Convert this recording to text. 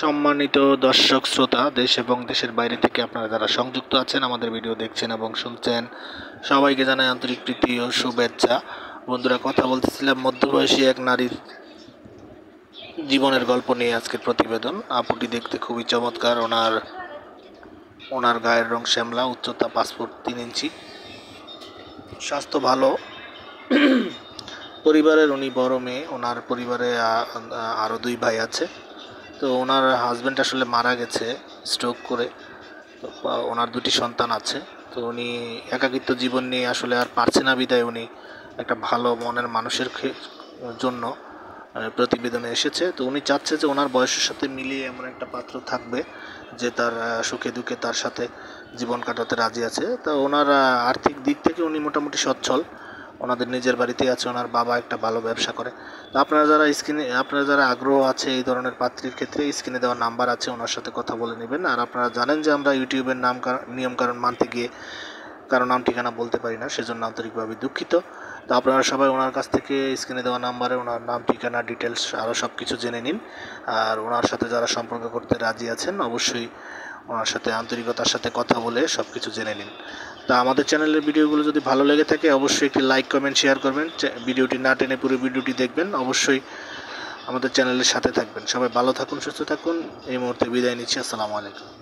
সম্মানিত দর্শক শ্রোতা, দেশ এবং দেশের বাইরে থেকে আপনারা যারা সংযুক্ত আছেন, আমাদের ভিডিও দেখছেন এবং শুনছেন, সবাইকে জানাই আন্তরিক প্রীতি ও শুভেচ্ছা। বন্ধুরা, কথা বলতেছিলাম মধ্যবয়সী এক নারীর জীবনের গল্প নিয়ে আজকের প্রতিবেদন। আপুটি দেখতে খুবই চমৎকার। ওনার গায়ের রং শ্যামলা, উচ্চতা 5 ফুট 3 ইঞ্চি, স্বাস্থ্য ভালো। পরিবারের উনি বড় মেয়ে। ওনার পরিবারে আরও 2 ভাই আছে। তো ওনার হাজব্যান্ড আসলে মারা গেছে স্ট্রোক করে। তো ওনার 2টি সন্তান আছে। তো উনি একাকিত্ব জীবন নিয়ে আসলে আর পারছে না, বিদায় উনি একটা ভালো মনের মানুষের জন্য প্রতিবেদনে এসেছে। তো উনি চাচ্ছে যে ওনার বয়সের সাথে মিলিয়ে এমন একটা পাত্র থাকবে যে তার সুখে দুঃখে তার সাথে জীবন কাটাতে রাজি আছে। তো ওনার আর্থিক দিক থেকে উনি মোটামুটি সচ্ছল। ওনাদের নিজের বাড়িতেই আছে। ওনার বাবা একটা ভালো ব্যবসা করে। তো আপনারা যারা আগ্রহ আছে এই ধরনের পাত্রীর ক্ষেত্রে, স্ক্রিনে দেওয়া নাম্বার আছে, ওনার সাথে কথা বলে নেবেন। আর আপনারা জানেন যে আমরা ইউটিউবের নিয়মকানুন মানতে গিয়ে কারো নাম ঠিকানা বলতে পারি না, সেজন্য আন্তরিকভাবে দুঃখিত। তো আপনারা সবাই ওনার কাছ থেকে স্ক্রিনে দেওয়া নাম্বারে ওনার নাম, ঠিকানা, ডিটেলস আরও সব কিছু জেনে নিন। আর ওনার সাথে যারা সম্পর্ক করতে রাজি আছেন, অবশ্যই ওনার সাথে আন্তরিকতার সাথে কথা বলে সব কিছু জেনে নিন। তা আমাদের চ্যানেলের ভিডিওগুলো যদি ভালো লেগে থাকে, অবশ্যই একটি লাইক, কমেন্ট, শেয়ার করবেন। ভিডিওটি না টেনে পুরো ভিডিওটি দেখবেন। অবশ্যই আমাদের চ্যানেলের সাথে থাকবেন। সবাই ভালো থাকুন, সুস্থ থাকুন। এই মুহূর্তে বিদায় নিচ্ছি। আসসালামু আলাইকুম।